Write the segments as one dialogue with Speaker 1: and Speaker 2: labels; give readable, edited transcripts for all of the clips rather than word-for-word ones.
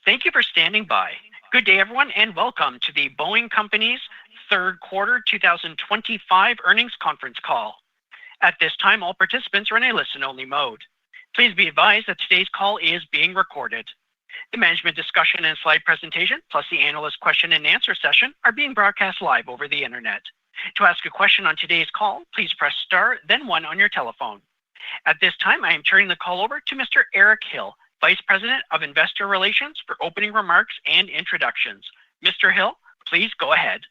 Speaker 1: Thank you for standing by. Good day, everyone, and welcome to the Boeing Company's third quarter 2025 earnings conference call. At this time, all participants are in a listen-only mode. Please be advised that today's call is being recorded. The management discussion and slide presentation, plus the analyst question and answer session, are being broadcast live over the internet. To ask a question on today's call, please press star, then one on your telephone. At this time, I am turning the call over to Mr. Eric Hill, Vice President of Investor Relations, for opening remarks and introductions. Mr. Hill, please go ahead.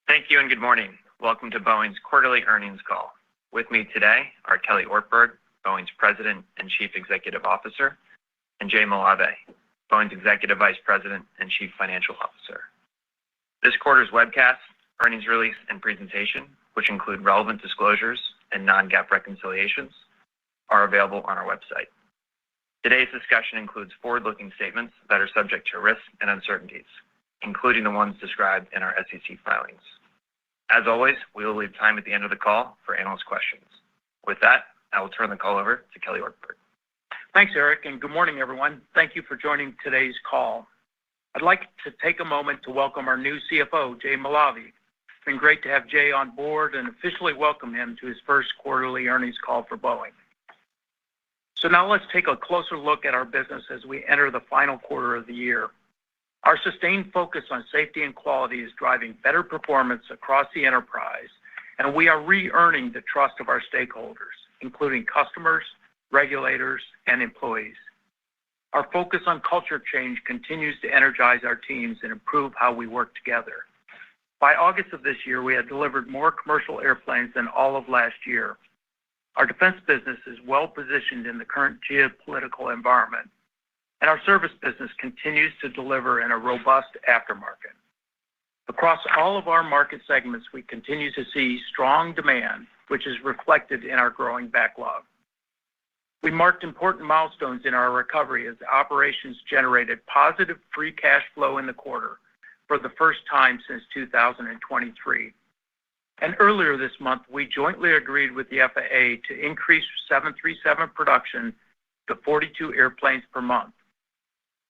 Speaker 2: Thank you and good morning. Welcome to Boeing's quarterly earnings call. With me today are Kelly Ortberg, Boeing's President and Chief Executive Officer, and Jay Malave, Boeing's Executive Vice President and Chief Financial Officer. This quarter's webcast, earnings release, and presentation, which include relevant disclosures and non-GAAP reconciliations, are available on our website. Today's discussion includes forward-looking statements that are subject to risks and uncertainties, including the ones described in our SEC filings. As always, we will leave time at the end of the call for analyst questions. With that, I will turn the call over to Kelly Ortberg.
Speaker 3: Thanks, Eric, and good morning, everyone. Thank you for joining today's call. I'd like to take a moment to welcome our new CFO, Jay Malave. It's been great to have Jay on board and officially welcome him to his first quarterly earnings call for Boeing. So now let's take a closer look at our business as we enter the final quarter of the year. Our sustained focus on safety and quality is driving better performance across the enterprise, and we are re-earning the trust of our stakeholders, including customers, regulators, and employees. Our focus on culture change continues to energize our teams and improve how we work together. By August of this year, we had delivered more commercial airplanes than all of last year. Our defense business is well positioned in the current geopolitical environment, and our service business continues to deliver in a robust aftermarket. Across all of our market segments, we continue to see strong demand, which is reflected in our growing backlog. We marked important milestones in our recovery as operations generated positive free cash flow in the quarter for the first time since 2023. And earlier this month, we jointly agreed with the FAA to increase 737 production to 42 airplanes per month.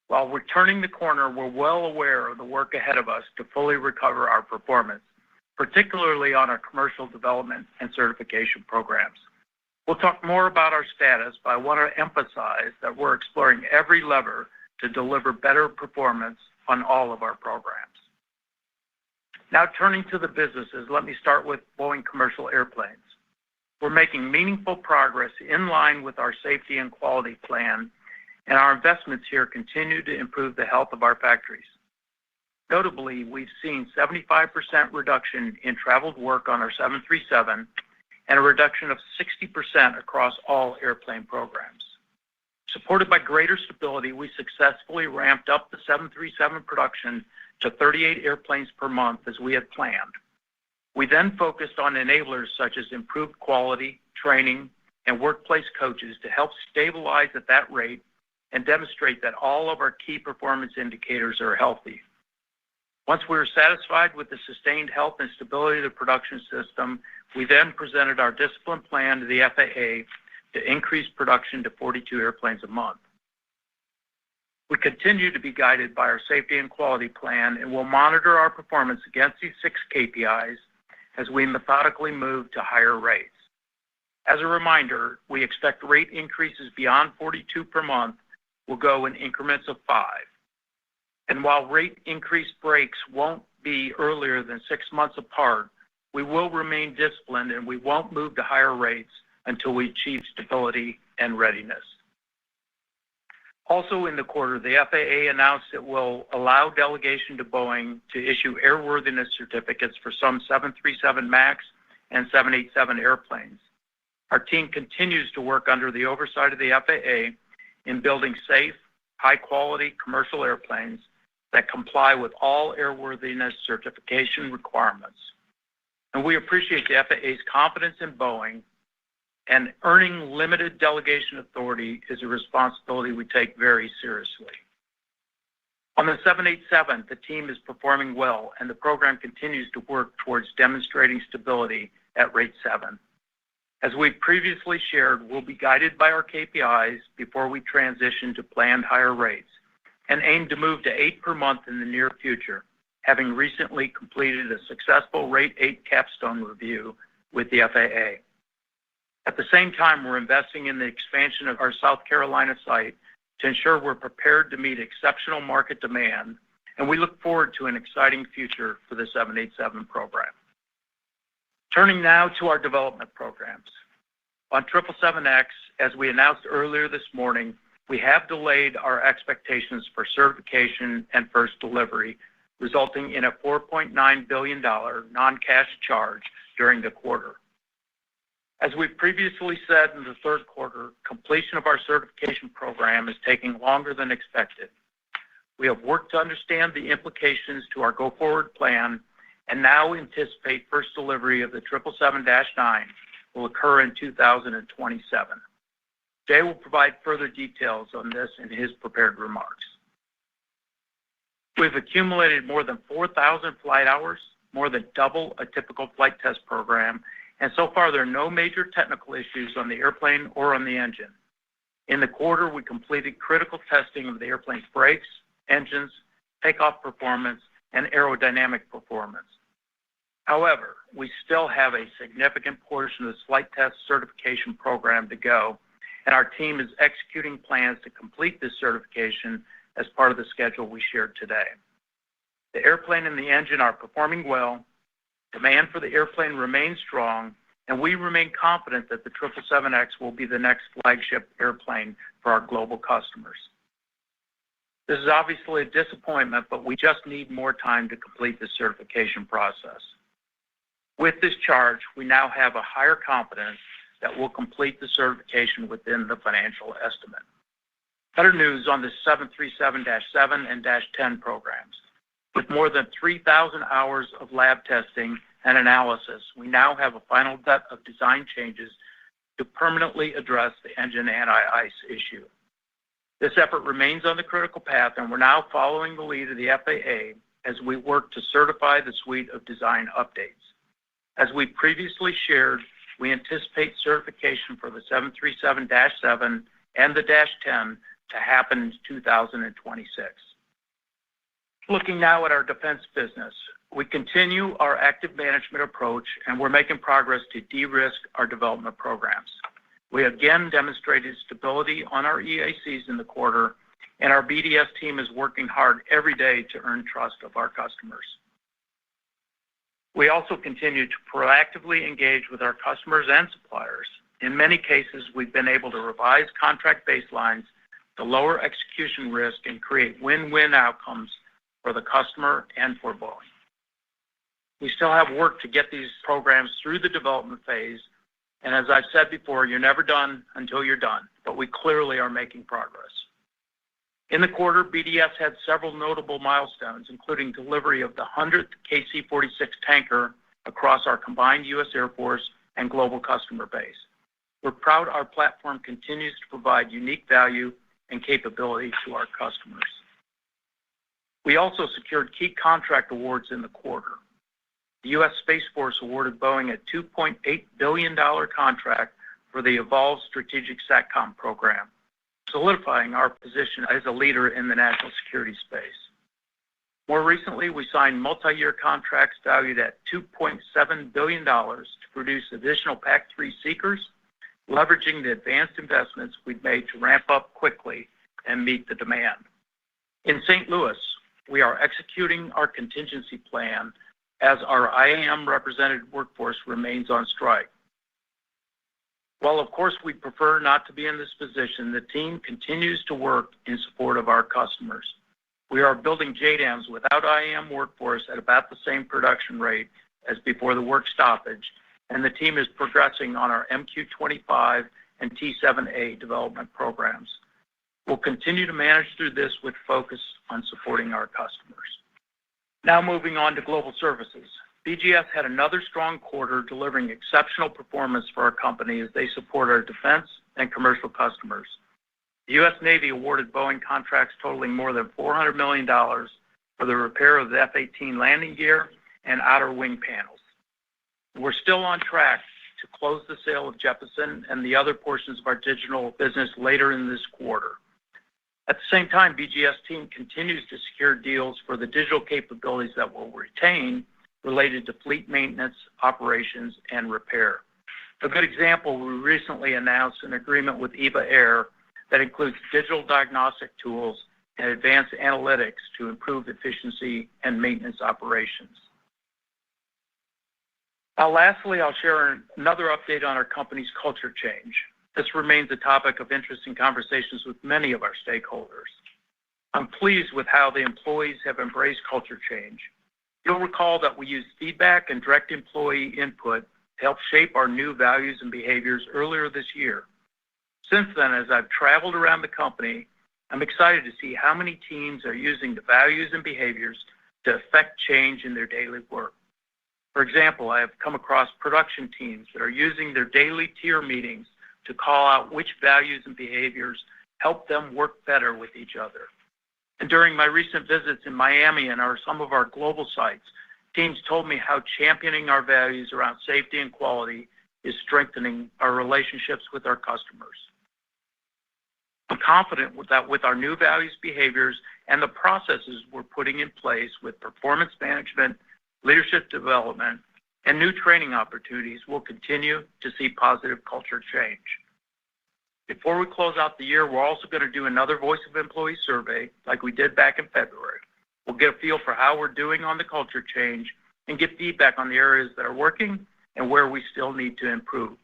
Speaker 3: While we're turning the corner, we're well aware of the work ahead of us to fully recover our performance, particularly on our commercial development and certification programs. We'll talk more about our status, but I want to emphasize that we're exploring every lever to deliver better performance on all of our programs. Now turning to the businesses, let me start with Boeing Commercial Airplanes. We're making meaningful progress in line with our safety and quality plan, and our investments here continue to improve the health of our factories. Notably, we've seen 75% reduction in traveled work on our 737 and a reduction of 60% across all airplane programs. Supported by greater stability, we successfully ramped up the 737 production to 38 airplanes per month as we had planned. We then focused on enablers such as improved quality, training, and workplace coaches to help stabilize at that rate and demonstrate that all of our key performance indicators are healthy. Once we were satisfied with the sustained health and stability of the production system, we then presented our discipline plan to the FAA to increase production to 42 airplanes a month. We continue to be guided by our safety and quality plan and will monitor our performance against these 6 KPIs as we methodically move to higher rates. As a reminder, we expect rate increases beyond 42 per month will go in increments of 5. And while rate increase breaks won't be earlier than 6 months apart, we will remain disciplined and we won't move to higher rates until we achieve stability and readiness. Also in the quarter, the FAA announced it will allow delegation to Boeing to issue airworthiness certificates for some 737 MAX and 787 airplanes. Our team continues to work under the oversight of the FAA in building safe, high-quality commercial airplanes that comply with all airworthiness certification requirements. And we appreciate the FAA's confidence in Boeing, and earning limited delegation authority is a responsibility we take very seriously. On the 787, the team is performing well, and the program continues to work towards demonstrating stability at rate 7. As we previously shared, we'll be guided by our KPIs before we transition to planned higher rates, and aim to move to 8 per month in the near future, having recently completed a successful Rate 8 capstone review with the FAA. At the same time, we're investing in the expansion of our South Carolina site to ensure we're prepared to meet exceptional market demand, and we look forward to an exciting future for the 787 program. Turning now to our development programs. On 777X, as we announced earlier this morning, we have delayed our expectations for certification and first delivery, resulting in a $4.9 billion non-cash charge during the quarter. As we previously said in the third quarter, completion of our certification program is taking longer than expected. We have worked to understand the implications to our go-forward plan and now anticipate first delivery of the 777-9 will occur in 2027. Jay will provide further details on this in his prepared remarks. We've accumulated more than 4,000 flight hours, more than double a typical flight test program, and so far there are no major technical issues on the airplane or on the engine. In the quarter, we completed critical testing of the airplane's brakes, engines, takeoff performance, and aerodynamic performance. However, we still have a significant portion of the flight test certification program to go, and our team is executing plans to complete this certification as part of the schedule we shared today. The airplane and the engine are performing well, demand for the airplane remains strong, and we remain confident that the 777X will be the next flagship airplane for our global customers. This is obviously a disappointment, but we just need more time to complete the certification process. With this charge, we now have a higher confidence that we'll complete the certification within the financial estimate. Better news on the 737-7 and -10 programs. With more than 3,000 hours of lab testing and analysis, we now have a final set of design changes to permanently address the engine anti-ice issue. This effort remains on the critical path, and we're now following the lead of the FAA as we work to certify the suite of design updates. As we previously shared, we anticipate certification for the 737-7 and the -10 to happen in 2026. Looking now at our defense business, we continue our active management approach, and we're making progress to de-risk our development programs. We again demonstrated stability on our EACs in the quarter, and our BDS team is working hard every day to earn trust of our customers. We also continue to proactively engage with our customers and suppliers. In many cases, we've been able to revise contract baselines to lower execution risk and create win-win outcomes for the customer and for Boeing. We still have work to get these programs through the development phase, and as I've said before, you're never done until you're done, but we clearly are making progress. In the quarter, BDS had several notable milestones, including delivery of the 100th KC-46 tanker across our combined U.S. Air Force and global customer base. We're proud our platform continues to provide unique value and capability to our customers. We also secured key contract awards in the quarter. The U.S. Space Force awarded Boeing a $2.8 billion contract for the Evolved Strategic SATCOM program, solidifying our position as a leader in the national security space. More recently, we signed multi-year contracts valued at $2.7 billion to produce additional PAC-3 seekers, leveraging the advanced investments we've made to ramp up quickly and meet the demand. In St. Louis, we are executing our contingency plan as our IAM represented workforce remains on strike. While of course we prefer not to be in this position, the team continues to work in support of our customers. We are building JDAMs without IAM workforce at about the same production rate as before the work stoppage, and the team is progressing on our MQ-25 and T-7A development programs. We'll continue to manage through this with focus on supporting our customers. Now moving on to global services. BGS had another strong quarter delivering exceptional performance for our company as they support our defense and commercial customers. The U.S. Navy awarded Boeing contracts totaling more than $400 million for the repair of the F-18 landing gear and outer wing panels. We're still on track to close the sale of Jeppesen and the other portions of our digital business later in this quarter. At the same time, BGS team continues to secure deals for the digital capabilities that will retain related to fleet maintenance, operations, and repair. A good example, we recently announced an agreement with EVA Air that includes digital diagnostic tools and advanced analytics to improve efficiency and maintenance operations. Now, lastly, I'll share another update on our company's culture change. This remains a topic of interest in conversations with many of our stakeholders. I'm pleased with how the employees have embraced culture change. You'll recall that we used feedback and direct employee input to help shape our new values and behaviors earlier this year. Since then, as I've traveled around the company, I'm excited to see how many teams are using the values and behaviors to affect change in their daily work. For example, I have come across production teams that are using their daily tier meetings to call out which values and behaviors help them work better with each other. And during my recent visits in Miami and some of our global sites, teams told me how championing our values around safety and quality is strengthening our relationships with our customers. I'm confident that with our new values, behaviors, and the processes we're putting in place with performance management, leadership development, and new training opportunities, we'll continue to see positive culture change. Before we close out the year, we're also going to do another Voice of Employee survey like we did back in February. We'll get a feel for how we're doing on the culture change and get feedback on the areas that are working and where we still need to improve.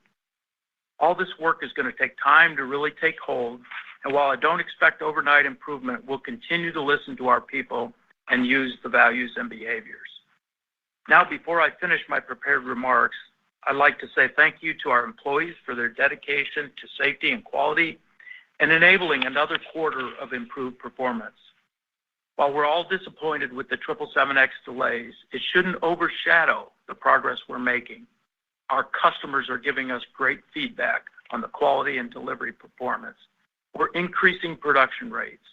Speaker 3: All this work is going to take time to really take hold, and while I don't expect overnight improvement, we'll continue to listen to our people and use the values and behaviors. Now, before I finish my prepared remarks, I'd like to say thank you to our employees for their dedication to safety and quality and enabling another quarter of improved performance. While we're all disappointed with the 777X delays, it shouldn't overshadow the progress we're making. Our customers are giving us great feedback on the quality and delivery performance. We're increasing production rates.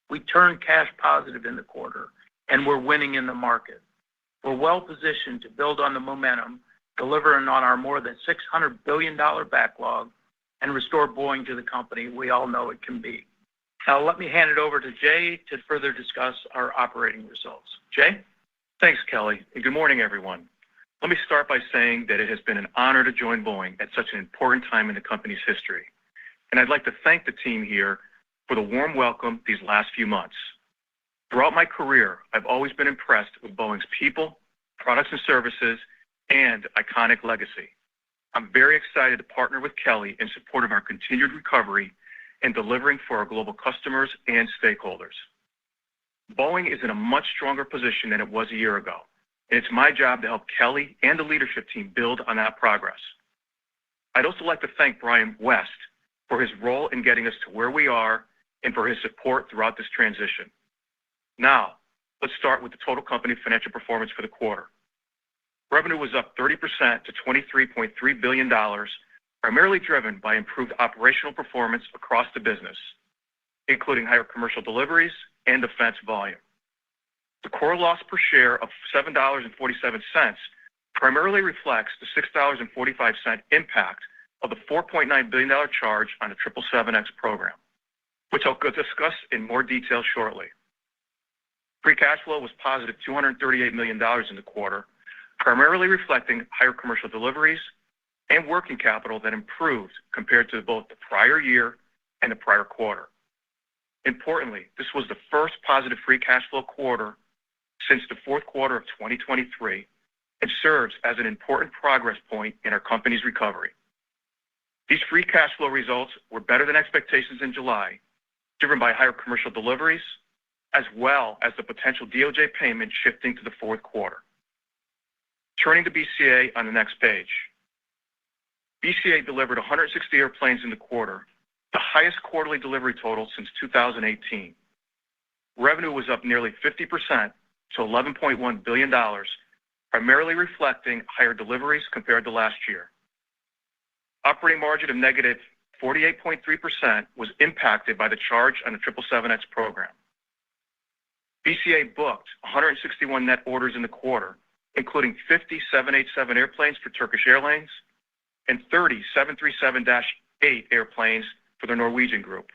Speaker 3: We turned cash positive in the quarter, and we're winning in the market. We're well positioned to build on the momentum, delivering on our more than $600 billion backlog, and restore Boeing to the company we all know it can be. Now, let me hand it over to Jay to further discuss our operating results. Jay?
Speaker 4: Thanks, Kelly, and good morning, everyone. Let me start by saying that it has been an honor to join Boeing at such an important time in the company's history. And I'd like to thank the team here for the warm welcome these last few months. Throughout my career, I've always been impressed with Boeing's people, products and services, and iconic legacy. I'm very excited to partner with Kelly in support of our continued recovery and delivering for our global customers and stakeholders. Boeing is in a much stronger position than it was a year ago, and it's my job to help Kelly and the leadership team build on that progress. I'd also like to thank Brian West for his role in getting us to where we are and for his support throughout this transition. Now, let's start with the total company financial performance for the quarter. Revenue was up 30% to $23.3 billion, primarily driven by improved operational performance across the business, including higher commercial deliveries and defense volume. The core loss per share of $7.47 primarily reflects the $6.45 impact of the $4.9 billion charge on the 777X program, which I'll discuss in more detail shortly. Free cash flow was positive $238 million in the quarter, primarily reflecting higher commercial deliveries and working capital that improved compared to both the prior year and the prior quarter. Importantly, this was the first positive free cash flow quarter since the fourth quarter of 2023 and serves as an important progress point in our company's recovery. These free cash flow results were better than expectations in July, driven by higher commercial deliveries, as well as the potential DOJ payment shifting to the fourth quarter. Turning to BCA on the next page. BCA delivered 160 airplanes in the quarter, the highest quarterly delivery total since 2018. Revenue was up nearly 50% to $11.1 billion, primarily reflecting higher deliveries compared to last year. Operating margin of negative 48.3% was impacted by the charge on the 777X program. BCA booked 161 net orders in the quarter, including 50 787 airplanes for Turkish Airlines and 30 737-8 airplanes for the Norwegian Group.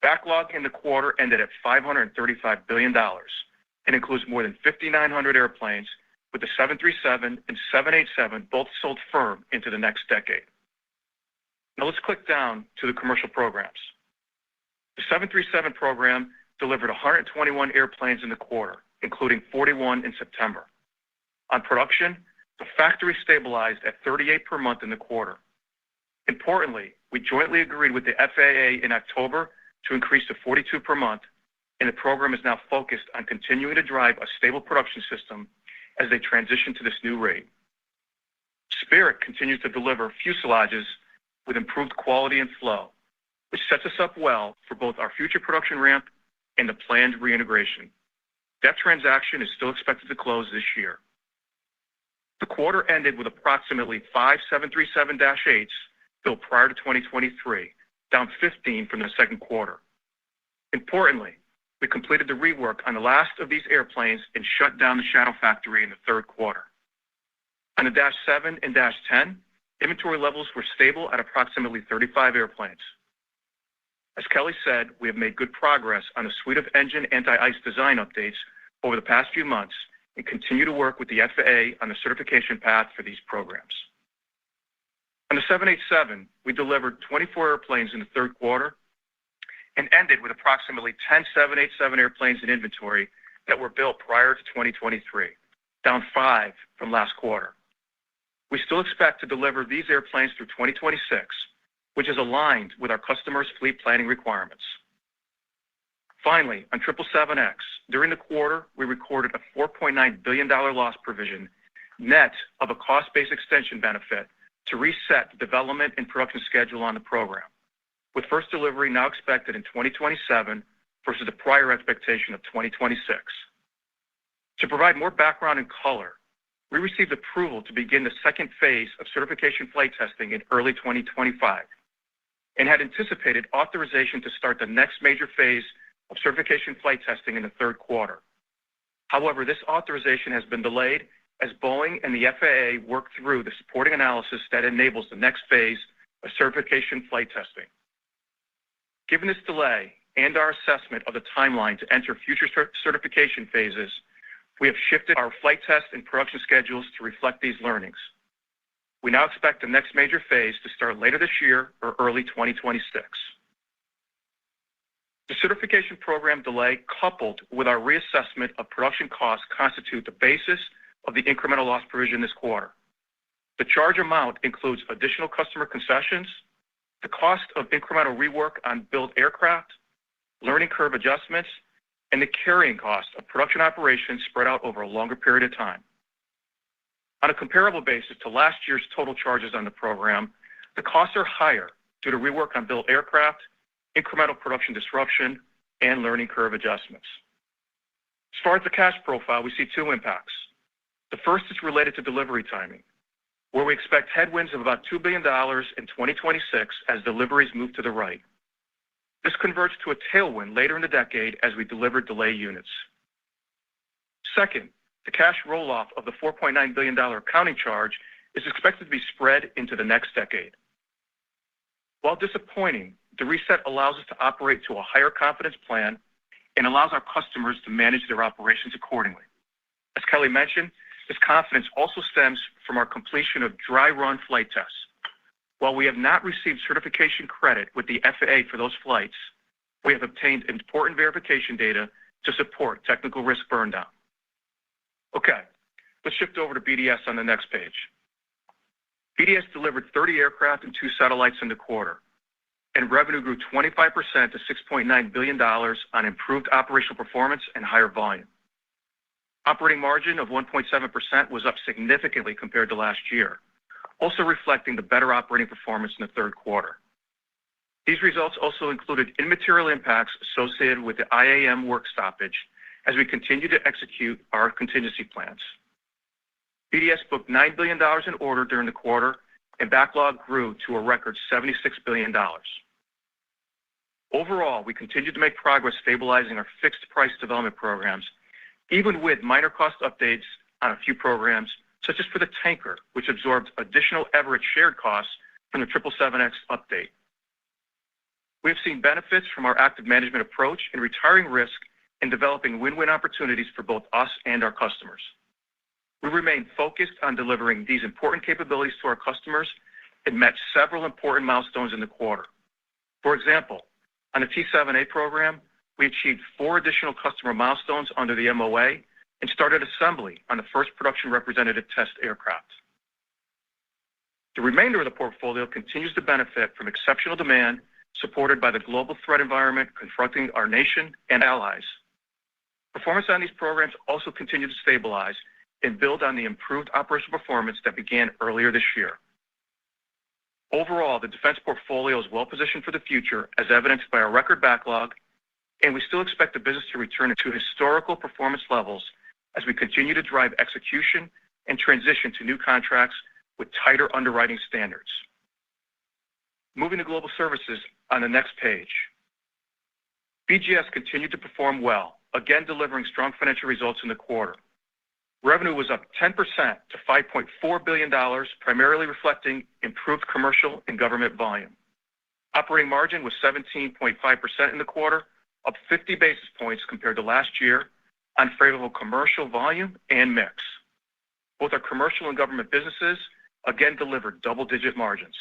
Speaker 4: Backlog in the quarter ended at $535 billion and includes more than 5,900 airplanes, with the 737 and 787 both sold firm into the next decade. Now let's click down to the commercial programs. The 737 program delivered 121 airplanes in the quarter, including 41 in September. On production, the factory stabilized at 38 per month in the quarter. Importantly, we jointly agreed with the FAA in October to increase to 42 per month, and the program is now focused on continuing to drive a stable production system as they transition to this new rate. Spirit continues to deliver fuselages with improved quality and flow, which sets us up well for both our future production ramp and the planned reintegration. That transaction is still expected to close this year. The quarter ended with approximately 5 737-8s built prior to 2023, down 15 from the second quarter. Importantly, we completed the rework on the last of these airplanes and shut down the shadow factory in the third quarter. On the Dash 7 and Dash 10, inventory levels were stable at approximately 35 airplanes. As Kelly said, we have made good progress on a suite of engine anti-ice design updates over the past few months and continue to work with the FAA on the certification path for these programs. On the 787, we delivered 24 airplanes in the third quarter and ended with approximately 10 787 airplanes in inventory that were built prior to 2023, down 5 from last quarter. We still expect to deliver these airplanes through 2026, which is aligned with our customers' fleet planning requirements. Finally, on 777X, during the quarter, we recorded a $4.9 billion loss provision, net of a cost-based extension benefit, to reset the development and production schedule on the program, with first delivery now expected in 2027 versus the prior expectation of 2026. To provide more background and color, we received approval to begin the second phase of certification flight testing in early 2025 and had anticipated authorization to start the next major phase of certification flight testing in the third quarter. However, this authorization has been delayed as Boeing and the FAA work through the supporting analysis that enables the next phase of certification flight testing. Given this delay and our assessment of the timeline to enter future certification phases, we have shifted our flight test and production schedules to reflect these learnings. We now expect the next major phase to start later this year or early 2026. The certification program delay, coupled with our reassessment of production costs, constitute the basis of the incremental loss provision this quarter. The charge amount includes additional customer concessions, the cost of incremental rework on built aircraft, learning curve adjustments, and the carrying cost of production operations spread out over a longer period of time. On a comparable basis to last year's total charges on the program, the costs are higher due to rework on built aircraft, incremental production disruption, and learning curve adjustments. As far as the cash profile, we see two impacts. The first is related to delivery timing, where we expect headwinds of about $2 billion in 2026 as deliveries move to the right. This converts to a tailwind later in the decade as we deliver delay units. Second, the cash roll-off of the $4.9 billion accounting charge is expected to be spread into the next decade. While disappointing, the reset allows us to operate to a higher confidence plan and allows our customers to manage their operations accordingly. As Kelly mentioned, this confidence also stems from our completion of dry run flight tests. While we have not received certification credit with the FAA for those flights, we have obtained important verification data to support technical risk burn down. Okay, let's shift over to BDS on the next page. BDS delivered 30 aircraft and 2 satellites in the quarter, and revenue grew 25% to $6.9 billion on improved operational performance and higher volume. Operating margin of 1.7% was up significantly compared to last year, also reflecting the better operating performance in the third quarter. These results also included immaterial impacts associated with the IAM work stoppage as we continue to execute our contingency plans. BDS booked $9 billion in order during the quarter, and backlog grew to a record $76 billion. Overall, we continue to make progress stabilizing our fixed price development programs, even with minor cost updates on a few programs, such as for the tanker, which absorbed additional Everett shared costs from the 777X update. We have seen benefits from our active management approach in retiring risk and developing win-win opportunities for both us and our customers. We remain focused on delivering these important capabilities to our customers and met several important milestones in the quarter. For example, on the T-7A program, we achieved 4 additional customer milestones under the MOA and started assembly on the first production representative test aircraft. The remainder of the portfolio continues to benefit from exceptional demand supported by the global threat environment confronting our nation and allies. Performance on these programs also continued to stabilize and build on the improved operational performance that began earlier this year. Overall, the defense portfolio is well positioned for the future, as evidenced by our record backlog, and we still expect the business to return to historical performance levels as we continue to drive execution and transition to new contracts with tighter underwriting standards. Moving to global services on the next page. BGS continued to perform well, again delivering strong financial results in the quarter. Revenue was up 10% to $5.4 billion, primarily reflecting improved commercial and government volume. Operating margin was 17.5% in the quarter, up 50 basis points compared to last year on favorable commercial volume and mix. Both our commercial and government businesses again delivered double-digit margins.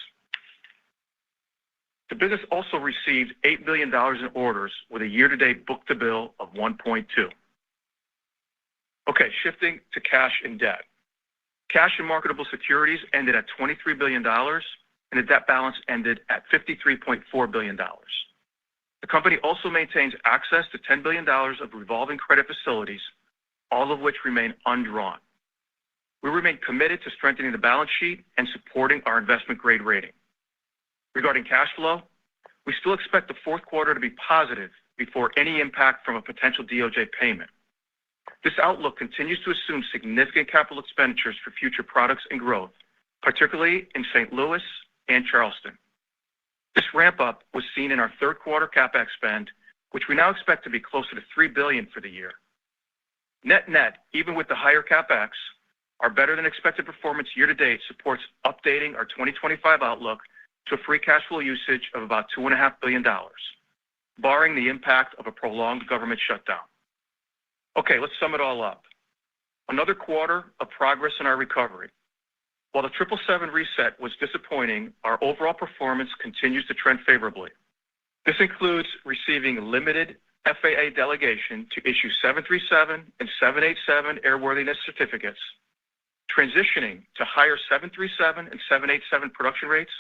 Speaker 4: The business also received $8 billion in orders with a year-to-date book-to-bill of 1.2. Okay, shifting to cash and debt. Cash and marketable securities ended at $23 billion, and the debt balance ended at $53.4 billion. The company also maintains access to $10 billion of revolving credit facilities, all of which remain undrawn. We remain committed to strengthening the balance sheet and supporting our investment-grade rating. Regarding cash flow, we still expect the fourth quarter to be positive before any impact from a potential DOJ payment. This outlook continues to assume significant capital expenditures for future products and growth, particularly in St. Louis and Charleston. This ramp-up was seen in our third quarter CapEx spend, which we now expect to be closer to $3 billion for the year. Net-net, even with the higher CapEx, our better-than-expected performance year-to-date supports updating our 2025 outlook to a free cash flow usage of about $2.5 billion, barring the impact of a prolonged government shutdown. Okay, let's sum it all up. Another quarter of progress in our recovery. While the 777 reset was disappointing, our overall performance continues to trend favorably. This includes receiving limited FAA delegation to issue 737 and 787 airworthiness certificates, transitioning to higher 737 and 787 production rates,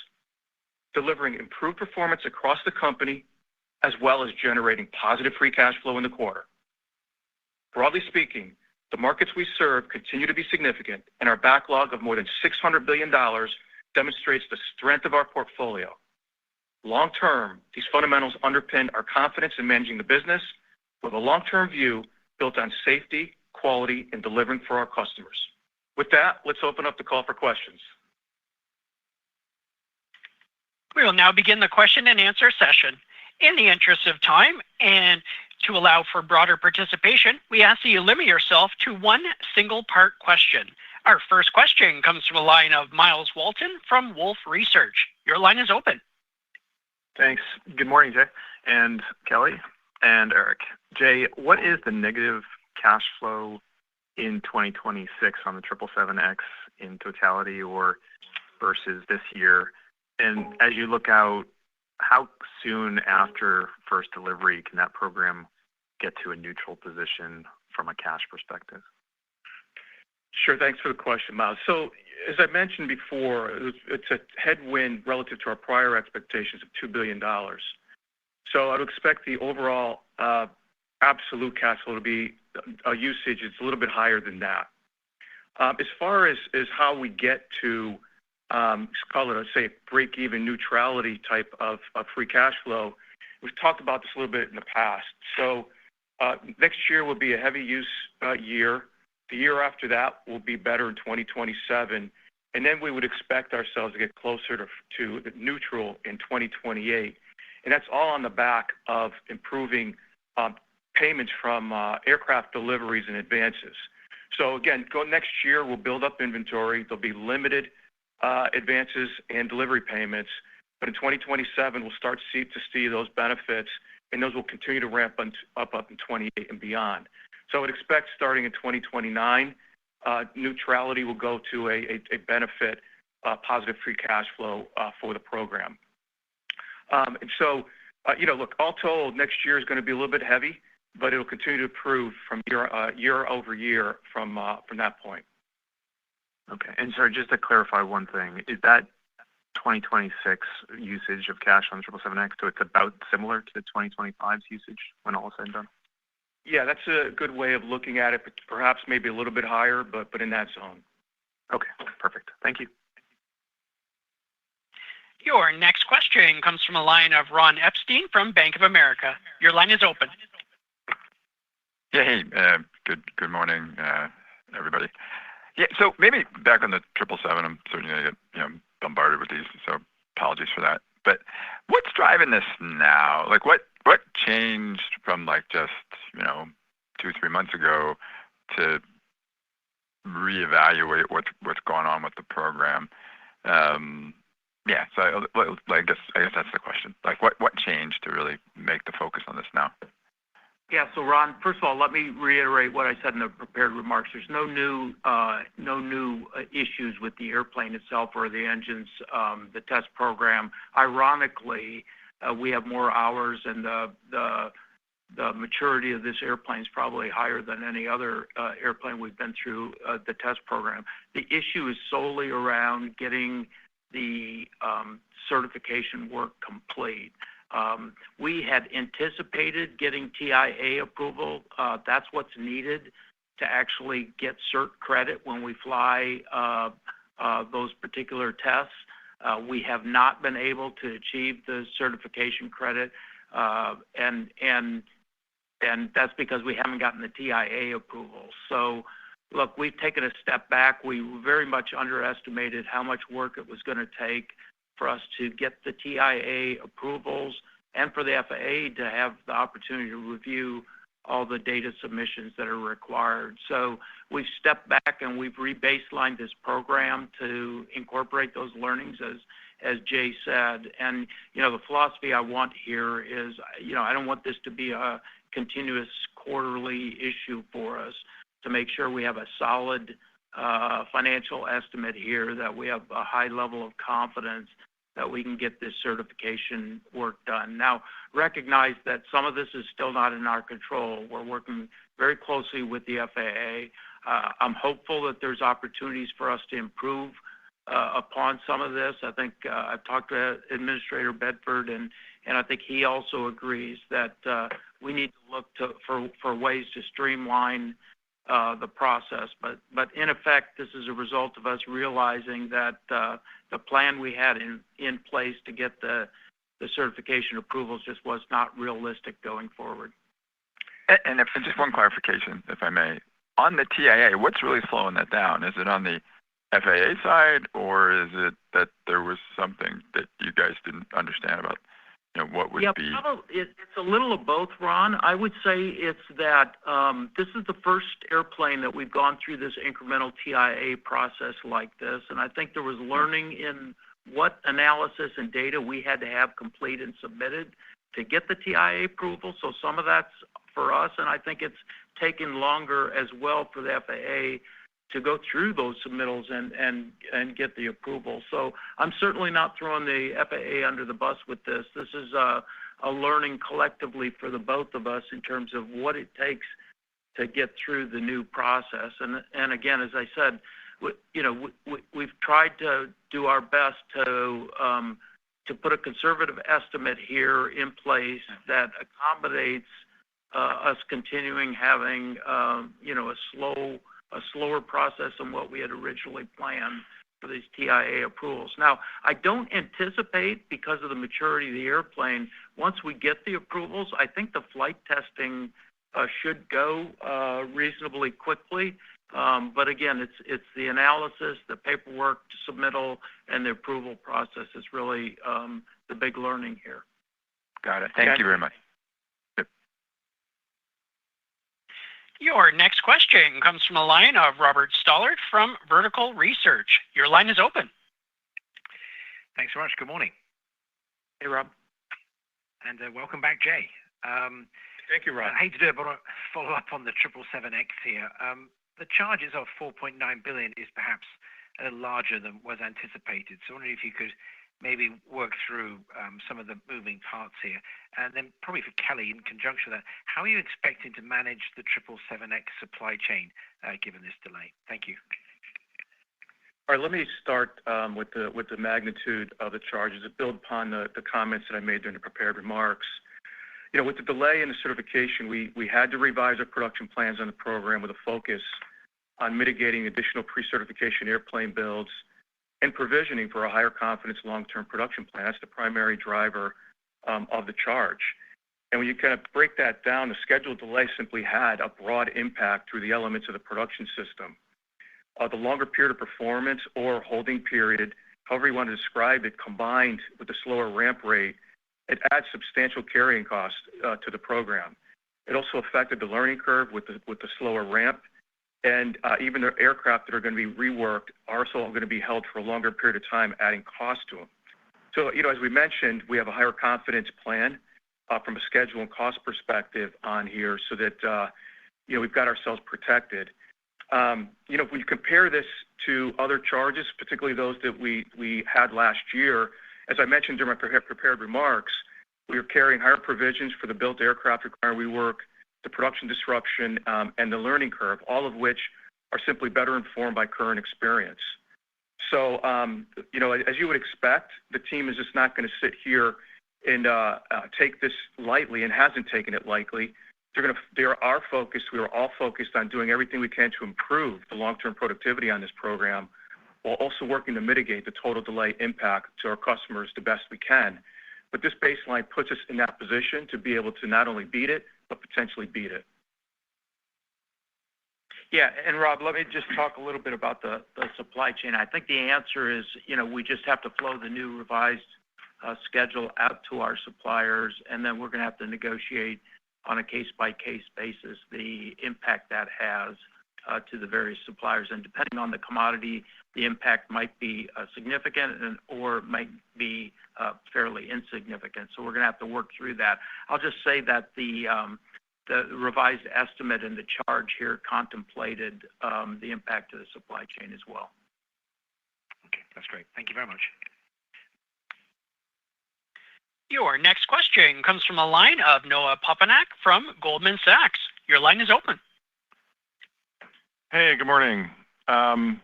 Speaker 4: delivering improved performance across the company, as well as generating positive free cash flow in the quarter. Broadly speaking, the markets we serve continue to be significant, and our backlog of more than $600 billion demonstrates the strength of our portfolio. Long term, these fundamentals underpin our confidence in managing the business with a long-term view built on safety, quality, and delivering for our customers. With that, let's open up the call for questions.
Speaker 1: We will now begin the question and answer session. In the interest of time and to allow for broader participation, we ask that you limit yourself to one single part question. Our first question comes from a line of Miles Walton from Wolfe Research. Your line is open.
Speaker 5: Thanks. Good morning, Jay and Kelly and Eric. Jay, what is the negative cash flow in 2026 on the 777X in totality or versus this year? And as you look out, how soon after first delivery can that program get to a neutral position from a cash perspective?
Speaker 4: Sure, thanks for the question, Miles. So as I mentioned before, it's a headwind relative to our prior expectations of $2 billion. So I would expect the overall absolute cash flow to be a usage. It's a little bit higher than that. As far as how we get to call it, say, break-even neutrality type of free cash flow, we've talked about this a little bit in the past. So next year will be a heavy use year. The year after that will be better in 2027. And then we would expect ourselves to get closer to neutral in 2028. And that's all on the back of improving payments from aircraft deliveries and advances. So again, next year, we'll build up inventory. There'll be limited advances and delivery payments. But in 2027, we'll start to see those benefits, and those will continue to ramp up in 28 and beyond. So I would expect starting in 2029, neutrality will go to a benefit, positive free cash flow for the program. And so, look, all told, next year is going to be a little bit heavy, but it'll continue to improve from year over year from that point.
Speaker 5: Okay. And sorry, just to clarify one thing, is that 2026 usage of cash on the 777X, so it's about similar to 2025's usage when all is said and done?
Speaker 4: Yeah, that's a good way of looking at it, but perhaps maybe a little bit higher, but in that zone.
Speaker 5: Okay, perfect. Thank you.
Speaker 1: Your next question comes from a line of Ron Epstein from Bank of America. Your line is open.
Speaker 6: Yeah, hey, good morning, everybody. Yeah, so maybe back on the 777, I'm certainly going to get bombarded with these, so apologies for that. But what's driving this now? Like, what changed from like just 2-3 months ago to reevaluate what's going on with the program? Yeah, so I guess that's the question. Like, what changed to really make the focus on this now?
Speaker 3: Yeah, so Ron, first of all, let me reiterate what I said in the prepared remarks. There's no new issues with the airplane itself or the engines, the test program. Ironically, we have more hours, and the maturity of this airplane is probably higher than any other airplane we've been through the test program. The issue is solely around getting the certification work complete. We had anticipated getting TIA approval. That's what's needed to actually get cert credit when we fly those particular tests. We have not been able to achieve the certification credit, and that's because we haven't gotten the TIA approval. So, look, we've taken a step back. We very much underestimated how much work it was going to take for us to get the TIA approvals and for the FAA to have the opportunity to review all the data submissions that are required. So we've stepped back and we've re-baselined this program to incorporate those learnings, as Jay said. And, the philosophy I want here is, I don't want this to be a continuous quarterly issue for us, to make sure we have a solid financial estimate here, that we have a high level of confidence that we can get this certification work done. Now, recognize that some of this is still not in our control. We're working very closely with the FAA. I'm hopeful that there's opportunities for us to improve upon some of this. I think I've talked to Administrator Bedford, and I think he also agrees that we need to look for ways to streamline the process. But in effect, this is a result of us realizing that the plan we had in place to get the certification approvals just was not realistic going forward.
Speaker 6: And if just one clarification, if I may, on the TIA, what's really slowing that down? Is it on the FAA side, or is it that there was something that you guys didn't understand about? What would be?
Speaker 3: Probably, it's a little of both, Ron. I would say it's that this is the first airplane that we've gone through this incremental TIA process like this, and I think there was learning in what analysis and data we had to have complete and submitted to get the TIA approval. So some of that's for us, and I think it's taken longer as well for the FAA to go through those submittals and get the approval. So I'm certainly not throwing the FAA under the bus with this. This is a learning collectively for the both of us in terms of what it takes to get through the new process. And again, as I said, we've tried to do our best to put a conservative estimate here in place that accommodates us continuing having a slower process than what we had originally planned for these TIA approvals. Now, I don't anticipate, because of the maturity of the airplane, once we get the approvals, I think the flight testing should go reasonably quickly. But again, it's the analysis, the paperwork, submittal, and the approval process is really the big learning here.
Speaker 6: Got it. Thank you very much.
Speaker 1: Your next question comes from a line of Robert Stallard from Vertical Research. Your line is open.
Speaker 7: Thanks so much. Good morning.
Speaker 3: Hey, Rob.
Speaker 7: And welcome back, Jay.
Speaker 4: Thank you, Rob.
Speaker 7: I hate to do it, but I'll follow up on the 777X here. The charges of $4.9 billion is perhaps a little larger than was anticipated. So I wonder if you could maybe work through some of the moving parts here. And then probably for Kelly, in conjunction with that, how are you expecting to manage the 777X supply chain given this delay? Thank you.
Speaker 4: All right, let me start with the magnitude of the charges that build upon the comments that I made during the prepared remarks. You know, with the delay in the certification, we had to revise our production plans on the program with a focus on mitigating additional pre-certification airplane builds and provisioning for a higher confidence long-term production plan. That's the primary driver of the charge. And when you kind of break that down, the scheduled delay simply had a broad impact through the elements of the production system. The longer period of performance or holding period, however you want to describe it, combined with the slower ramp rate, it adds substantial carrying costs to the program. It also affected the learning curve with the slower ramp, and even the aircraft that are going to be reworked are also going to be held for a longer period of time, adding cost to them. So, you know, as we mentioned, we have a higher confidence plan from a schedule and cost perspective on here so that, you know, we've got ourselves protected. You know, if we compare this to other charges, particularly those that we had last year, as I mentioned during my prepared remarks, we are carrying higher provisions for the built aircraft requiring rework, the production disruption, and the learning curve, all of which are simply better informed by current experience. So, you know, as you would expect, the team is just not going to sit here and take this lightly and hasn't taken it lightly. They are focused. We are all focused on doing everything we can to improve the long-term productivity on this program, while also working to mitigate the total delay impact to our customers the best we can. But this baseline puts us in that position to be able to not only beat it, but potentially beat it.
Speaker 3: Yeah, and Rob, let me just talk a little bit about the supply chain. I think the answer is, you know, we just have to flow the new revised schedule out to our suppliers, and then we're going to have to negotiate on a case-by-case basis the impact that has to the various suppliers. And depending on the commodity, the impact might be significant or might be fairly insignificant. So we're going to have to work through that. I'll just say that the revised estimate and the charge here contemplated the impact to the supply chain as well.
Speaker 7: Okay, that's great. Thank you very much.
Speaker 1: Your next question comes from a line of Noah Poponak from Goldman Sachs. Your line is open.
Speaker 8: Hey, good morning. Kelly,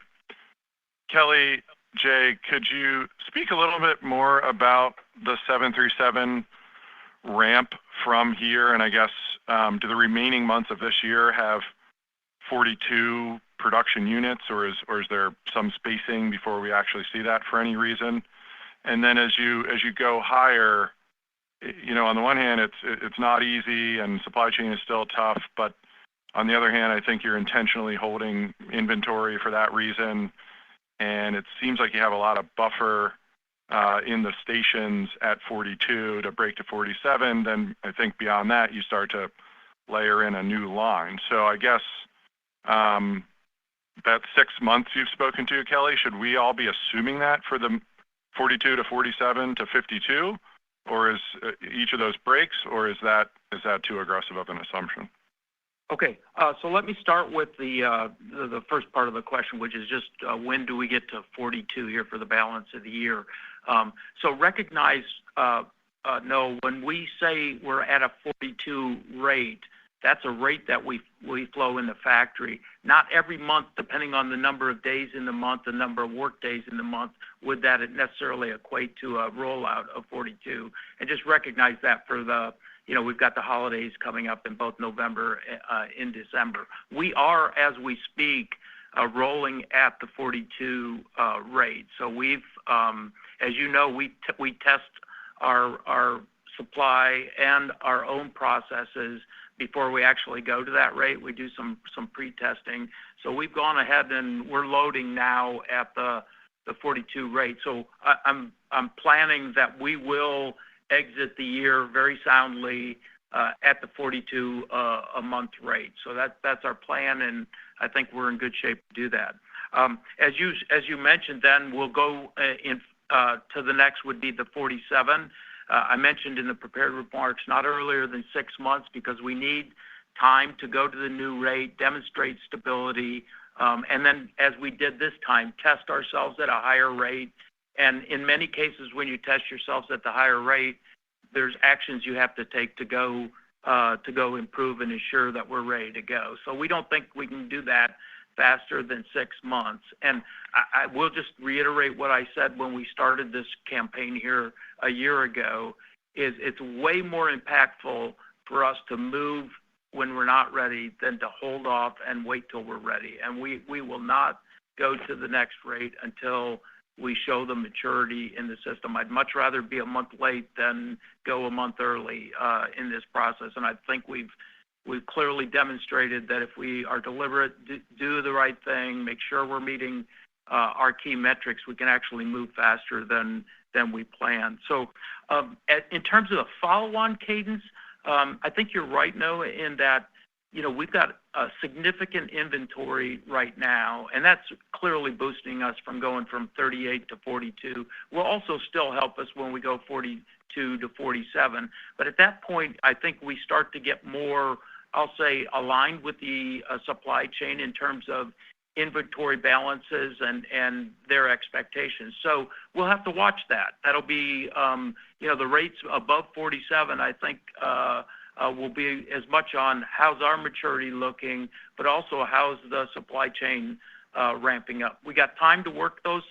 Speaker 8: Jay, could you speak a little bit more about the 737 ramp from here? And I guess, do the remaining months of this year have 42 production units, or is there some spacing before we actually see that for any reason? And then as you go higher, you know, on the one hand, it's not easy and supply chain is still tough, but on the other hand, I think you're intentionally holding inventory for that reason, and it seems like you have a lot of buffer in the stations at 42 to break to 47. Then I think beyond that, you start to layer in a new line. So I guess that 6 months you've spoken to, Kelly, should we all be assuming that for the 42 to 47 to 52, or is each of those breaks, or is that too aggressive of an assumption?
Speaker 3: Okay, so let me start with the first part of the question, which is just when do we get to 42 here for the balance of the year? So recognize, no, when we say we're at a 42 rate, that's a rate that we flow in the factory. Not every month, depending on the number of days in the month, the number of work days in the month, would that necessarily equate to a rollout of 42. And just recognize that for the, you know, we've got the holidays coming up in both November and December. We are, as we speak, rolling at the 42 rate. So we've, as you know, we test our supply and our own processes before we actually go to that rate. We do some pre-testing. So we've gone ahead and we're loading now at the 42 rate. So I'm planning that we will exit the year very soundly at the 42 a month rate. So that's our plan, and I think we're in good shape to do that. As you mentioned, then we'll go to the next would be the 47. I mentioned in the prepared remarks, not earlier than 6 months, because we need time to go to the new rate, demonstrate stability, and then, as we did this time, test ourselves at a higher rate. And in many cases, when you test yourselves at the higher rate, there's actions you have to take to go improve and ensure that we're ready to go. So we don't think we can do that faster than 6 months. And I will just reiterate what I said when we started this campaign here a year ago, is it's way more impactful for us to move when we're not ready than to hold off and wait till we're ready. And we will not go to the next rate until we show the maturity in the system. I'd much rather be a month late than go a month early in this process. And I think we've clearly demonstrated that if we are deliberate, do the right thing, make sure we're meeting our key metrics, we can actually move faster than we planned. So in terms of the follow-on cadence, I think you're right, Noah, in that we've got a significant inventory right now, and that's clearly boosting us from going from 38 to 42. Will also still help us when we go 42 to 47. But at that point, I think we start to get more, I'll say, aligned with the supply chain in terms of inventory balances and their expectations. So we'll have to watch that. That'll be, the rates above 47, I think, will be as much on how's our maturity looking, but also how's the supply chain ramping up. We got time to work those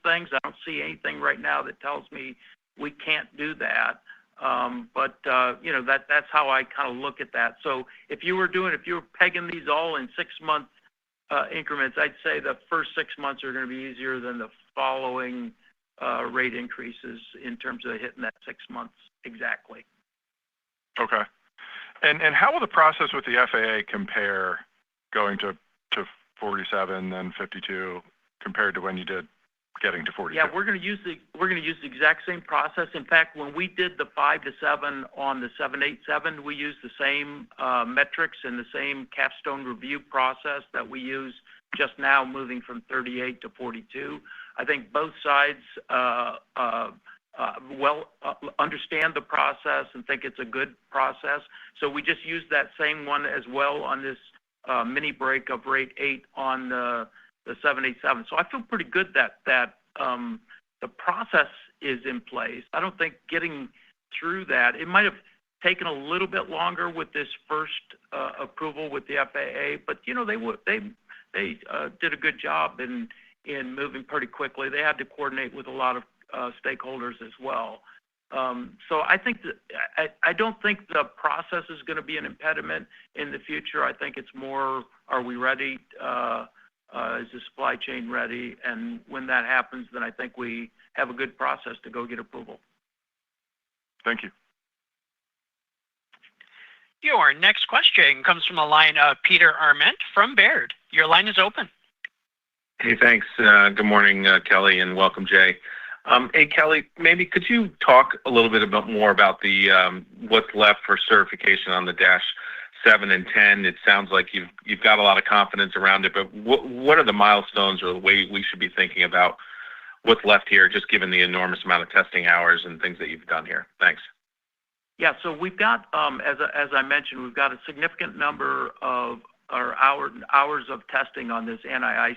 Speaker 3: things. I don't see anything right now that tells me we can't do that. But that's how I kind of look at that. So if you were pegging these all in 6-month increments, I'd say the first 6 months are going to be easier than the following rate increases in terms of hitting that 6 months exactly.
Speaker 8: Okay. And how will the process with the FAA compare going to 47 then 52 compared to when you did getting to 42?
Speaker 3: Yeah, we're going to use the exact same process. In fact, when we did the 5 to 7 on the 787, we used the same metrics and the same capstone review process that we use just now, moving from 38 to 42. I think both sides understand the process and think it's a good process. So we just used that same one as well on this mini break of rate 8 on the 787. So I feel pretty good that the process is in place. I don't think getting through that, it might have taken a little bit longer with this first approval with the FAA, but they did a good job in moving pretty quickly. They had to coordinate with a lot of stakeholders as well. So I think I don't think the process is going to be an impediment in the future. I think it's more, are we ready? Is the supply chain ready? And when that happens, then I think we have a good process to go get approval.
Speaker 8: Thank you.
Speaker 1: Your next question comes from the line of Peter Arment from Baird. Your line is open.
Speaker 9: Hey, thanks. Good morning, Kelly, and welcome, Jay. Hey, Kelly, maybe could you talk a little bit more about the what's left for certification on the Dash 7 and 10? It sounds like you've got a lot of confidence around it, but what are the milestones or the way we should be thinking about what's left here, just given the enormous amount of testing hours and things that you've done here? Thanks.
Speaker 3: Yeah, so we've got, as I mentioned, we've got a significant number of hours of testing on this anti-ice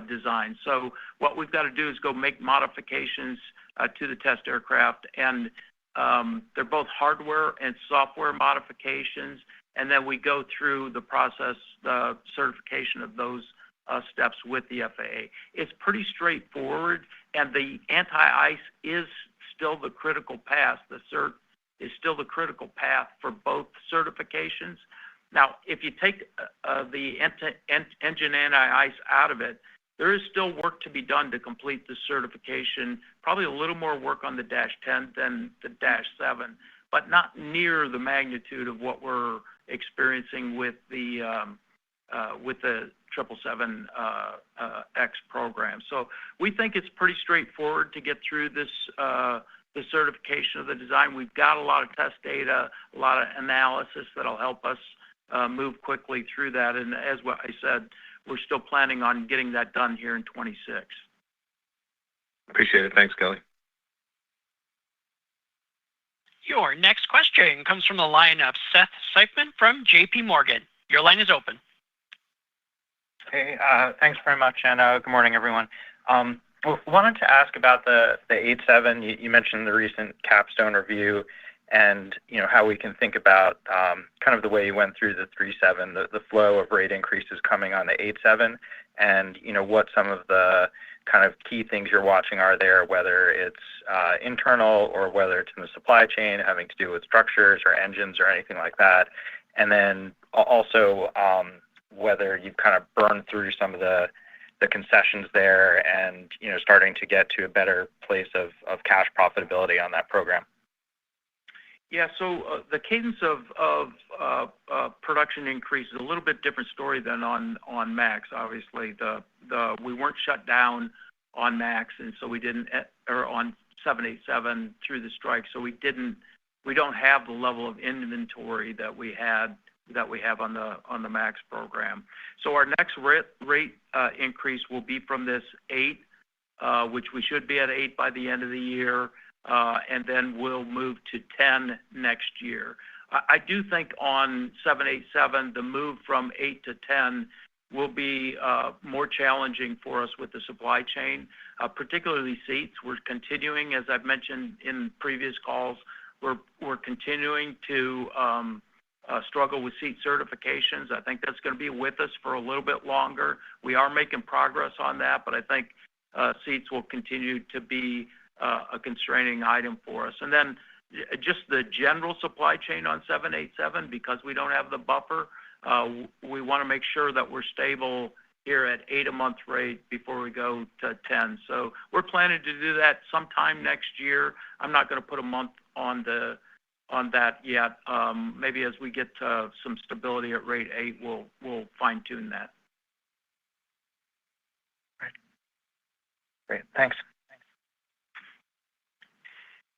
Speaker 3: design. So what we've got to do is go make modifications to the test aircraft, and they're both hardware and software modifications, and then we go through the process, the certification of those steps with the FAA. It's pretty straightforward, and the anti-ice is still the critical path. The cert is still the critical path for both certifications. Now, if you take the engine anti-ice out of it, there is still work to be done to complete the certification, probably a little more work on the Dash 10 than the Dash 7, but not near the magnitude of what we're experiencing with the 777X program. So we think it's pretty straightforward to get through this the certification of the design. We've got a lot of test data, a lot of analysis that'll help us move quickly through that. And as what I said, we're still planning on getting that done here in 26.
Speaker 9: Appreciate it. Thanks, Kelly.
Speaker 1: Your next question comes from the line of Seth Seifman from JP Morgan. Your line is open.
Speaker 10: Hey, thanks very much, and good morning, everyone. Wanted to ask about the 87. You mentioned the recent capstone review and, how we can think about kind of the way you went through the 37, the flow of rate increases coming on the 87, and, what some of the kind of key things you're watching are there, whether it's internal or whether it's in the supply chain having to do with structures or engines or anything like that. And then also whether you've kind of burned through some of the concessions there and, starting to get to a better place of cash profitability on that program.
Speaker 3: Yeah, so the cadence of production increase is a little bit different story than on Max. Obviously, we weren't shut down on Max, and so we didn't, or on 787 through the strike, so we don't have the level of inventory that we have on the Max program. So our next rate increase will be from this 8, which we should be at 8 by the end of the year. And then we'll move to 10 next year. I do think on 787, the move from 8 to 10 will be more challenging for us with the supply chain, particularly seats. We're continuing, as I've mentioned in previous calls, we're continuing to struggle with seat certifications. I think that's going to be with us for a little bit longer. We are making progress on that, but I think seats will continue to be a constraining item for us. And then just the general supply chain on 787, because we don't have the buffer, we want to make sure that we're stable here at 8 a month rate before we go to 10. So we're planning to do that sometime next year. I'm not going to put a month on that yet. Maybe as we get some stability at rate 8, we'll fine tune that.
Speaker 10: Right. Great. Thanks.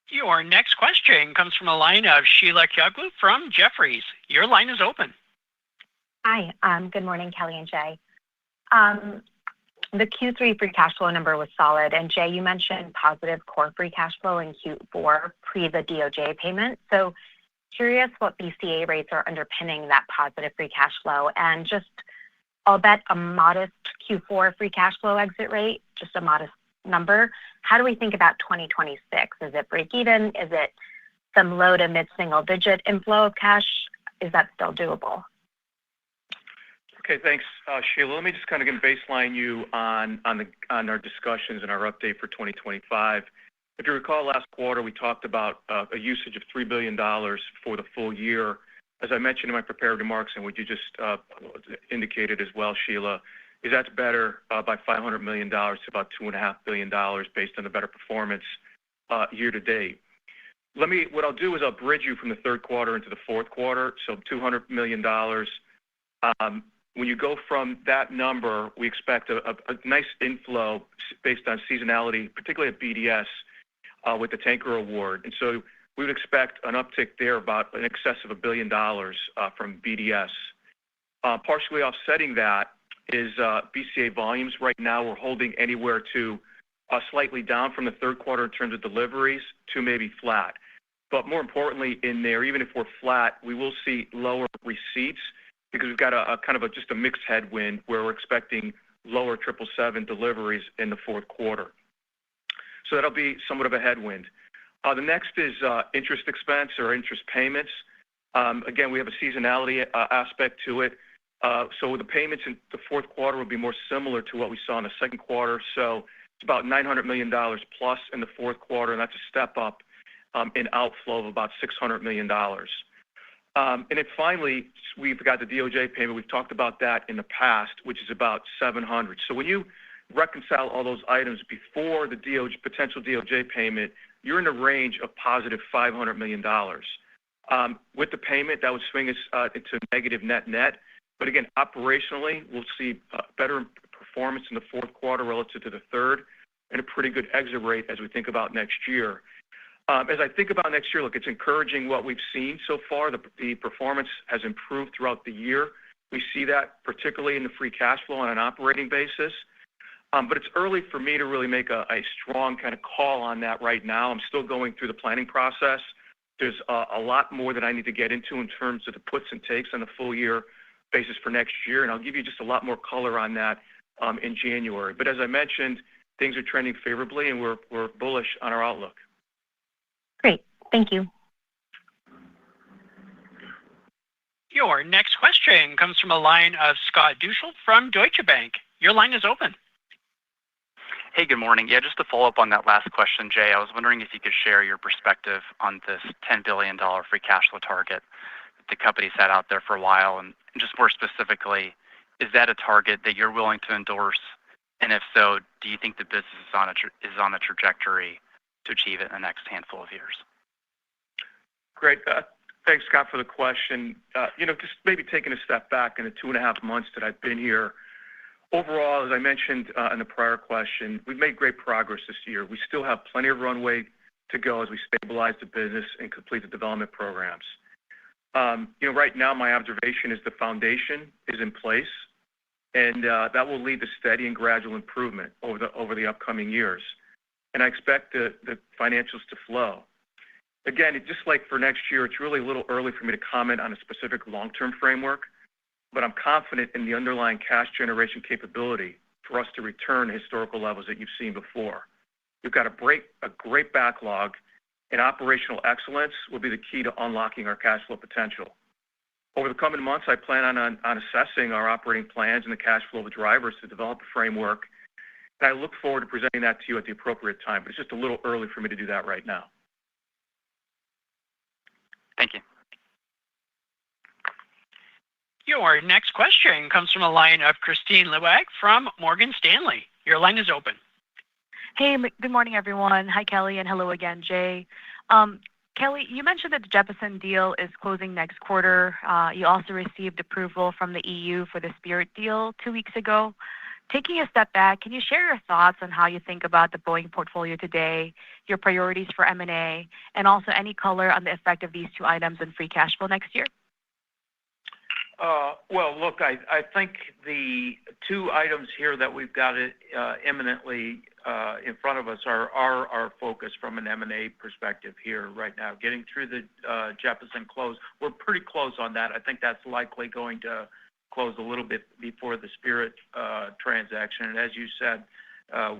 Speaker 1: Your next question comes from a line of Sheila Kahyaoglu from Jefferies. Your line is open.
Speaker 11: Hi. Good morning, Kelly and Jay. The Q3 free cash flow number was solid, and Jay, you mentioned positive core free cash flow in Q4 pre the DOJ payment. So curious what BCA rates are underpinning that positive free cash flow, and just I'll bet a modest Q4 free cash flow exit rate, just a modest number. How do we think about 2026? Is it break even? Is it some low to mid single digit inflow of cash? Is that still doable?
Speaker 4: Okay, thanks, Sheila. Let me just kind of baseline you on our discussions and our update for 2025. If you recall, last quarter we talked about a usage of $3 billion for the full year. As I mentioned in my prepared remarks, and what you just indicated as well, Sheila, is that's better by $500 million to about $2.5 billion based on the better performance year to date. What I'll do is I'll bridge you from the third quarter into the fourth quarter, so $200 million. When you go from that number, we expect a nice inflow based on seasonality, particularly at BDS with the tanker award. And so we would expect an uptick there about in excess of $1 billion from BDS. Partially offsetting that is BCA volumes. Right now, we're holding anywhere to slightly down from the third quarter in terms of deliveries to maybe flat. But more importantly, in there, even if we're flat, we will see lower receipts because we've got a kind of just a mixed headwind where we're expecting lower 777 deliveries in the fourth quarter. So that'll be somewhat of a headwind. The next is interest expense or interest payments. Again, we have a seasonality aspect to it. So the payments in the fourth quarter will be more similar to what we saw in the second quarter. So it's about $900 million plus in the fourth quarter, and that's a step up in outflow of about $600 million. And then finally, we've got the DOJ payment. We've talked about that in the past, which is about $700. So when you reconcile all those items before the potential DOJ payment, you're in a range of positive $500 million. With the payment, that would swing us into negative net. But again, operationally, we'll see better performance in the fourth quarter relative to the third and a pretty good exit rate as we think about next year. As I think about next year, look, it's encouraging what we've seen so far. The performance has improved throughout the year. We see that particularly in the free cash flow on an operating basis. But it's early for me to really make a strong kind of call on that right now. I'm still going through the planning process. There's a lot more that I need to get into in terms of the puts and takes on the full year basis for next year, and I'll give you just a lot more color on that in January. But as I mentioned, things are trending favorably, and we're bullish on our outlook.
Speaker 11: Great. Thank you.
Speaker 1: Your next question comes from a line of Scott Deuschle from Deutsche Bank. Your line is open.
Speaker 12: Hey, good morning. Yeah, just to follow up on that last question, Jay, I was wondering if you could share your perspective on this $10 billion free cash flow target that the company's had out there for a while. And just more specifically, is that a target that you're willing to endorse? And if so, do you think the business is on a trajectory to achieve it in the next handful of years?
Speaker 4: Great. Thanks, Scott, for the question. Just maybe taking a step back in the 2.5 months that I've been here, overall, as I mentioned in the prior question, we've made great progress this year. We still have plenty of runway to go as we stabilize the business and complete the development programs. Right now, my observation is the foundation is in place, and that will lead to steady and gradual improvement over the upcoming years. And I expect the financials to flow. Again, just like for next year, it's really a little early for me to comment on a specific long-term framework, but I'm confident in the underlying cash generation capability for us to return to historical levels that you've seen before. We've got a great backlog, and operational excellence will be the key to unlocking our cash flow potential. Over the coming months, I plan on assessing our operating plans and the cash flow drivers to develop a framework, and I look forward to presenting that to you at the appropriate time, but it's just a little early for me to do that right now.
Speaker 12: Thank you.
Speaker 1: Your next question comes from a line of Kristine Liwag from Morgan Stanley. Your line is open.
Speaker 13: Hey, good morning, everyone. Hi, Kelly, and hello again, Jay. Kelly, you mentioned that the Jeppesen deal is closing next quarter. You also received approval from the EU for the Spirit deal 2 weeks ago. Taking a step back, can you share your thoughts on how you think about the Boeing portfolio today, your priorities for M&A, and also any color on the effect of these two items in free cash flow next year?
Speaker 3: Well, look, I think the two items here that we've got imminently in front of us are our focus from an M&A perspective here right now. Getting through the Jeppesen close, we're pretty close on that. I think that's likely going to close a little bit before the Spirit transaction. And as you said,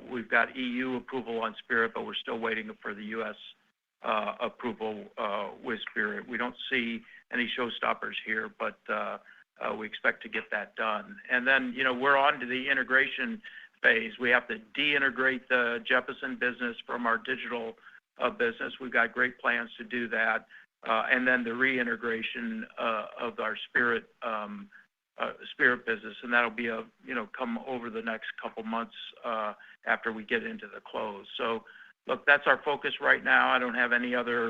Speaker 3: we've got EU approval on Spirit, but we're still waiting for the U.S. Approval with Spirit. We don't see any showstoppers here, but we expect to get that done. And then, we're on to the integration phase. We have to de-integrate the Jeppesen business from our digital business. We've got great plans to do that. And then the reintegration of our Spirit business, and that'll be come over the next couple months after we get into the close. So, look, that's our focus right now. I don't have any other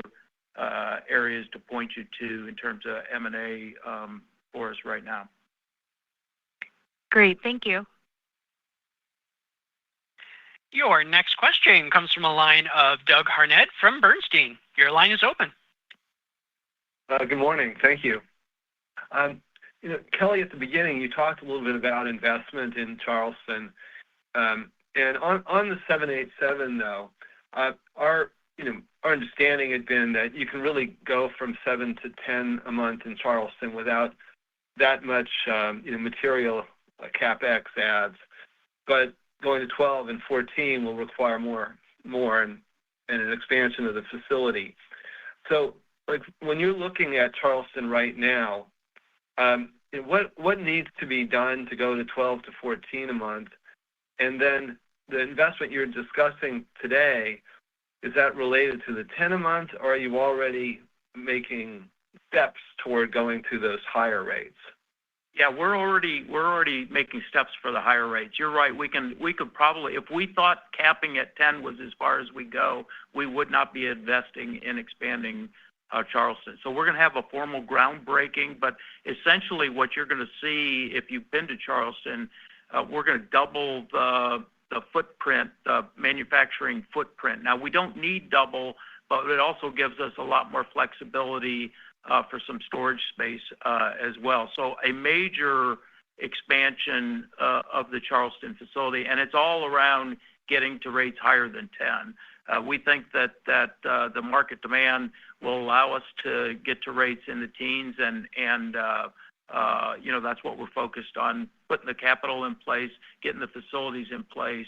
Speaker 3: areas to point you to in terms of M&A for us right now.
Speaker 13: Great, thank you.
Speaker 1: Your next question comes from a line of Doug Harned from Bernstein. Your line is open.
Speaker 14: Good morning. Thank you. Kelly, at the beginning, you talked a little bit about investment in Charleston. And on the 787, though, our understanding had been that you can really go from 7 to 10 a month in Charleston without that much material CapEx adds. But going to 12 and 14 will require more and an expansion of the facility. So, when you're looking at Charleston right now, what needs to be done to go to 12 to 14 a month? And then the investment you're discussing today, is that related to the 10 a month, or are you already making steps toward going to those higher rates?
Speaker 3: Yeah, we're already making steps for the higher rates. You're right. We could probably, if we thought capping at 10 was as far as we go, we would not be investing in expanding Charleston. So we're going to have a formal groundbreaking, but essentially what you're going to see if you've been to Charleston, we're going to double the footprint, the manufacturing footprint. Now, we don't need double, but it also gives us a lot more flexibility for some storage space as well. So a major expansion of the Charleston facility, and it's all around getting to rates higher than 10. We think that the market demand will allow us to get to rates in the teens, and that's what we're focused on, putting the capital in place, getting the facilities in place.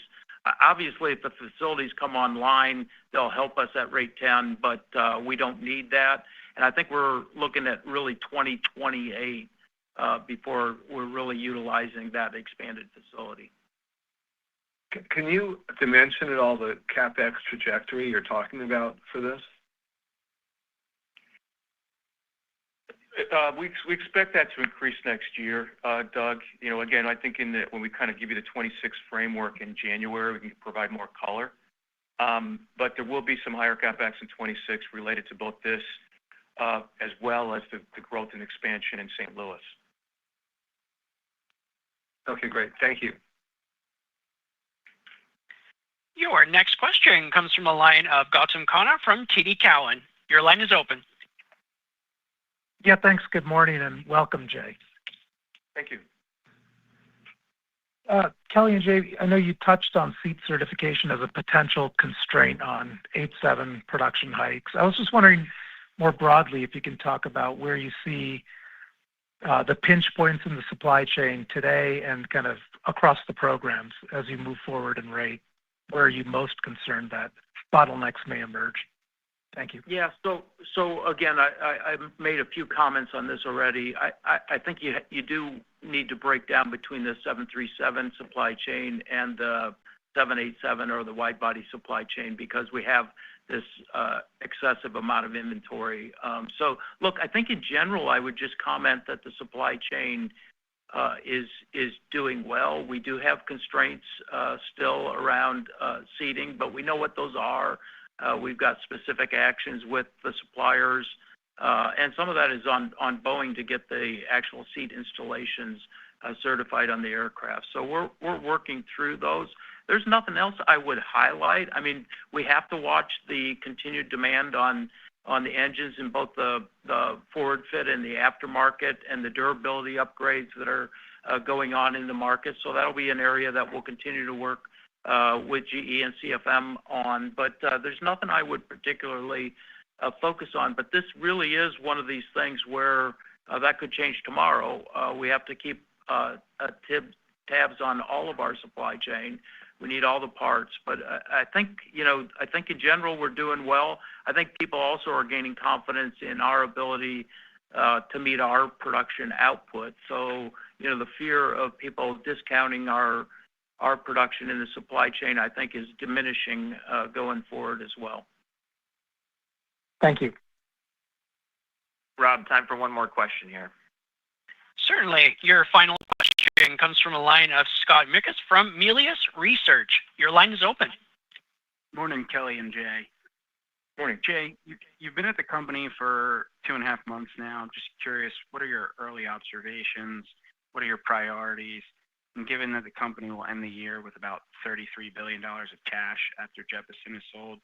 Speaker 3: Obviously, if the facilities come online, they'll help us at rate 10, but we don't need that. And I think we're looking at really 2028 before we're really utilizing that expanded facility.
Speaker 14: Can you dimension at all the CapEx trajectory you're talking about for this?
Speaker 4: We expect that to increase next year, Doug. Again, I think when we kind of give you the 26 framework in January, we can provide more color. But there will be some higher CapEx in 26 related to both this as well as the growth and expansion in St. Louis.
Speaker 14: Okay, great. Thank you.
Speaker 1: Your next question comes from a line of Gautam Khanna from TD Cowen. Your line is open.
Speaker 15: Yeah, thanks. Good morning and welcome, Jay.
Speaker 4: Thank you.
Speaker 15: Kelly and Jay, I know you touched on seat certification as a potential constraint on 787 production hikes. I was just wondering more broadly if you can talk about where you see the pinch points in the supply chain today and kind of across the programs as you move forward in rate. Where are you most concerned that bottlenecks may emerge? Thank you.
Speaker 3: Yeah. So again, I made a few comments on this already. I think you do need to break down between the 737 supply chain and the 787 or the wide body supply chain because we have this excessive amount of inventory. So look, I think in general, I would just comment that the supply chain is doing well. We do have constraints still around seating, but we know what those are. We've got specific actions with the suppliers, and some of that is on Boeing to get the actual seat installations certified on the aircraft. So we're working through those. There's nothing else I would highlight. I mean, we have to watch the continued demand on the engines in both the forward fit and the aftermarket and the durability upgrades that are going on in the market. So that'll be an area that we'll continue to work with GE and CFM on, but there's nothing I would particularly focus on. But this really is one of these things where that could change tomorrow. We have to keep tabs on all of our supply chain. We need all the parts, but I think in general we're doing well. I think people also are gaining confidence in our ability to meet our production output. So the fear of people discounting our production in the supply chain, I think, is diminishing going forward as well.
Speaker 15: Thank you.
Speaker 2: Rob, time for one more question here.
Speaker 1: Certainly. Your final question comes from a line of Scott Mikus from Melius Research. Your line is open.
Speaker 16: Morning, Kelly and Jay.
Speaker 4: Morning.
Speaker 16: Jay, you've been at the company for 2.5 months now. I'm just curious, what are your early observations? What are your priorities? And given that the company will end the year with about $33 billion of cash after Jeppesen is sold,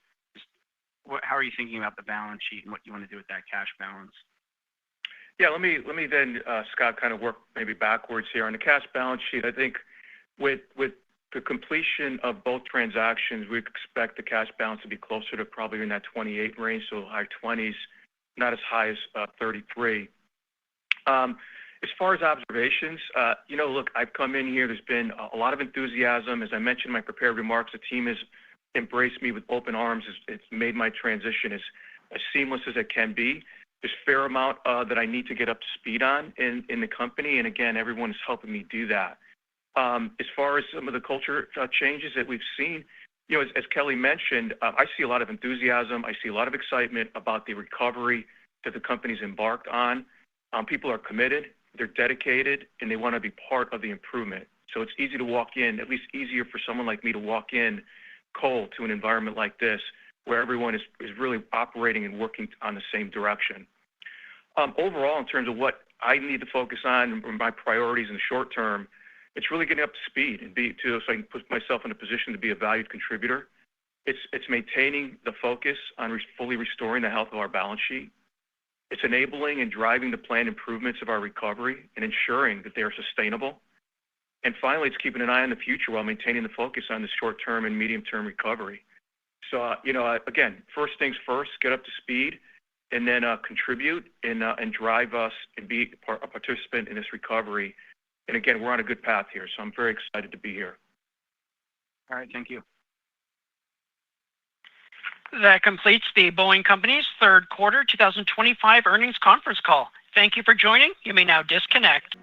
Speaker 16: how are you thinking about the balance sheet and what you want to do with that cash balance?
Speaker 4: Yeah, let me then, Scott, kind of work maybe backwards here. On the cash balance sheet, I think with the completion of both transactions, we expect the cash balance to be closer to probably in that 28 range, so high 20s, not as high as 33. As far as observations, look, I've come in here. There's been a lot of enthusiasm. As I mentioned in my prepared remarks, the team has embraced me with open arms. It's made my transition as seamless as it can be. There's a fair amount that I need to get up to speed on in the company, and again, everyone is helping me do that. As far as some of the culture changes that we've seen, as Kelly mentioned, I see a lot of enthusiasm. I see a lot of excitement about the recovery that the company's embarked on. People are committed, they're dedicated, and they want to be part of the improvement. So it's easy to walk in, at least easier for someone like me to walk in cold to an environment like this where everyone is really operating and working on the same direction. Overall, in terms of what I need to focus on and my priorities in the short term, it's really getting up to speed and so I can put myself in a position to be a valued contributor. It's maintaining the focus on fully restoring the health of our balance sheet. It's enabling and driving the planned improvements of our recovery and ensuring that they are sustainable. And finally, it's keeping an eye on the future while maintaining the focus on the short-term and medium-term recovery. So, again, first things first, get up to speed and then contribute and drive us and be a participant in this recovery. And again, we're on a good path here, so I'm very excited to be here.
Speaker 16: All right, thank you.
Speaker 1: That completes the Boeing Company's third quarter 2025 earnings conference call. Thank you for joining. You may now disconnect.